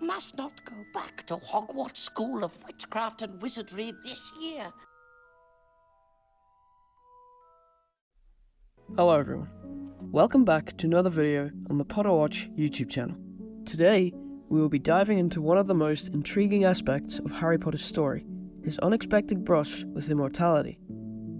must not go back to Hogwarts School of Witchcraft and Wizardry this year. Hello everyone, welcome back to another video on the PotterWatch YouTube channel. Today, we will be diving into one of the most intriguing aspects of Harry Potter's story, his unexpected brush with immortality.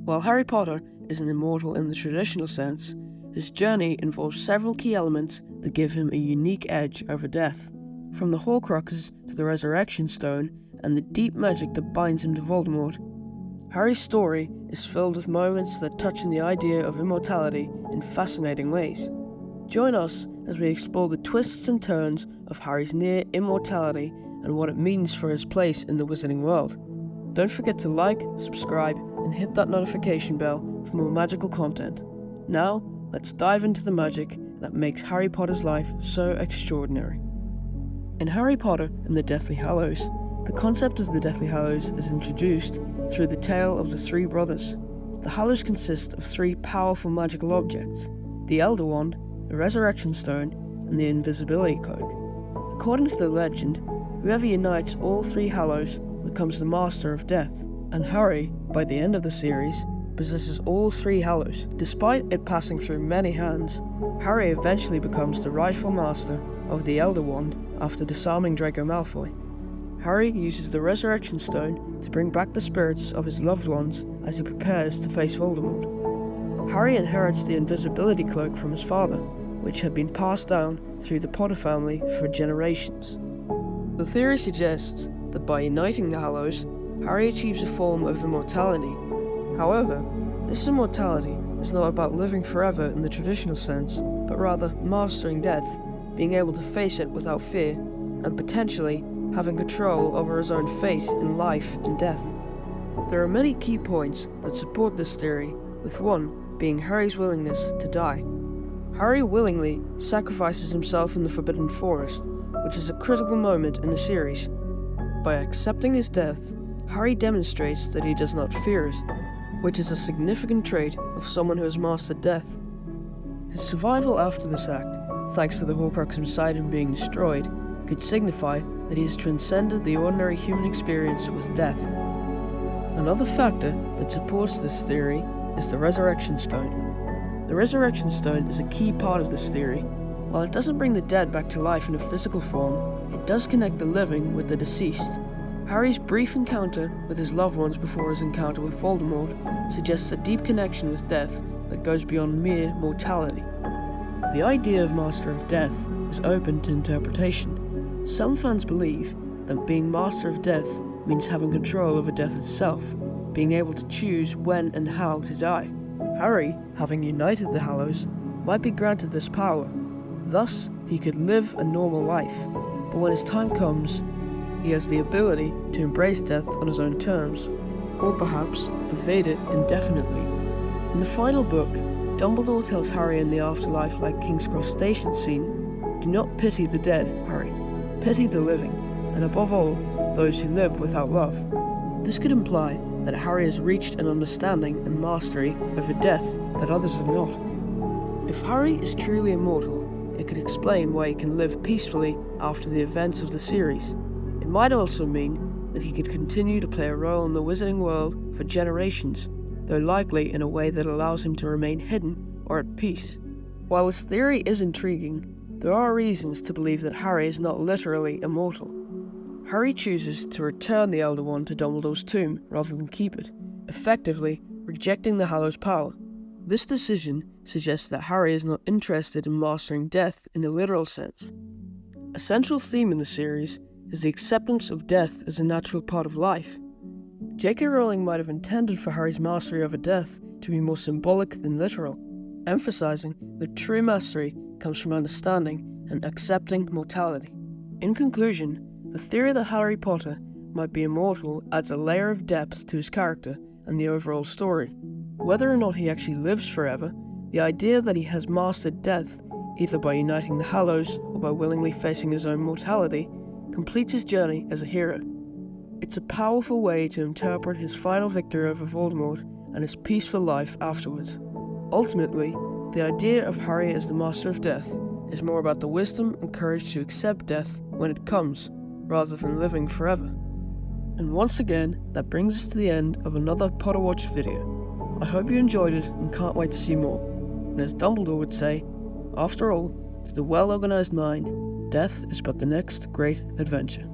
While Harry Potter isn't immortal in the traditional sense, his journey involves several key elements that give him a unique edge over death. From the Horcruxes to the Resurrection Stone and the deep magic that binds him to Voldemort, Harry's story is filled with moments that touch on the idea of immortality in fascinating ways. Join us as we explore the twists and turns of Harry's near immortality and what it means for his place in the wizarding world. Don't forget to like, subscribe, and hit that notification bell for more magical content. Now, let's dive into the magic that makes Harry Potter's life so extraordinary. In Harry Potter and the Deathly Hallows, the concept of the Deathly Hallows is introduced through the tale of the three brothers. The Hallows consist of three powerful magical objects: the Elder Wand, the Resurrection Stone, and the Invisibility Cloak. According to the legend, whoever unites all three Hallows becomes the Master of Death, and Harry, by the end of the series, possesses all three Hallows. Despite it passing through many hands, Harry eventually becomes the rightful master of the Elder Wand after disarming Draco Malfoy. Harry uses the Resurrection Stone to bring back the spirits of his loved ones as he prepares to face Voldemort. Harry inherits the Invisibility Cloak from his father, which had been passed down through the Potter family for generations. The theory suggests that by uniting the Hallows, Harry achieves a form of immortality. However, this immortality is not about living forever in the traditional sense, but rather mastering death, being able to face it without fear, and potentially having control over his own fate in life and death. There are many key points that support this theory, with one being Harry's willingness to die. Harry willingly sacrifices himself in the Forbidden Forest, which is a critical moment in the series. By accepting his death, Harry demonstrates that he does not fear it, which is a significant trait of someone who has mastered death. His survival after this act, thanks to the Horcrux inside him being destroyed, could signify that he has transcended the ordinary human experience with death. Another factor that supports this theory is the Resurrection Stone. The Resurrection Stone is a key part of this theory. While it doesn't bring the dead back to life in a physical form, it does connect the living with the deceased. Harry's brief encounter with his loved ones before his encounter with Voldemort suggests a deep connection with death that goes beyond mere mortality. The idea of Master of Death is open to interpretation. Some fans believe that being Master of Death means having control over death itself, being able to choose when and how to die. Harry, having united the Hallows, might be granted this power. Thus, he could live a normal life, but when his time comes, he has the ability to embrace death on his own terms, or perhaps evade it indefinitely. In the final book, Dumbledore tells Harry in the afterlife like King's Cross Station scene, "Do not pity the dead, Harry. Pity the living, and above all, those who live without love." This could imply that Harry has reached an understanding and mastery over death that others have not. If Harry is truly immortal, it could explain why he can live peacefully after the events of the series. It might also mean that he could continue to play a role in the wizarding world for generations, though likely in a way that allows him to remain hidden or at peace. While this theory is intriguing, there are reasons to believe that Harry is not literally immortal. Harry chooses to return the Elder Wand to Dumbledore's tomb rather than keep it, effectively rejecting the Hallows' power. This decision suggests that Harry is not interested in mastering death in a literal sense. A central theme in the series is the acceptance of death as a natural part of life. J.K. Rowling might have intended for Harry's mastery over death to be more symbolic than literal, emphasizing that true mastery comes from understanding and accepting mortality. In conclusion, the theory that Harry Potter might be immortal adds a layer of depth to his character and the overall story. Whether or not he actually lives forever, the idea that he has mastered death, either by uniting the Hallows or by willingly facing his own mortality, completes his journey as a hero. It's a powerful way to interpret his final victory over Voldemort and his peaceful life afterwards. Ultimately, the idea of Harry as the Master of Death is more about the wisdom and courage to accept death when it comes, rather than living forever. And once again, that brings us to the end of another PotterWatch video. I hope you enjoyed it and can't wait to see more. And as Dumbledore would say, after all, to the well-organized mind, death is but the next great adventure.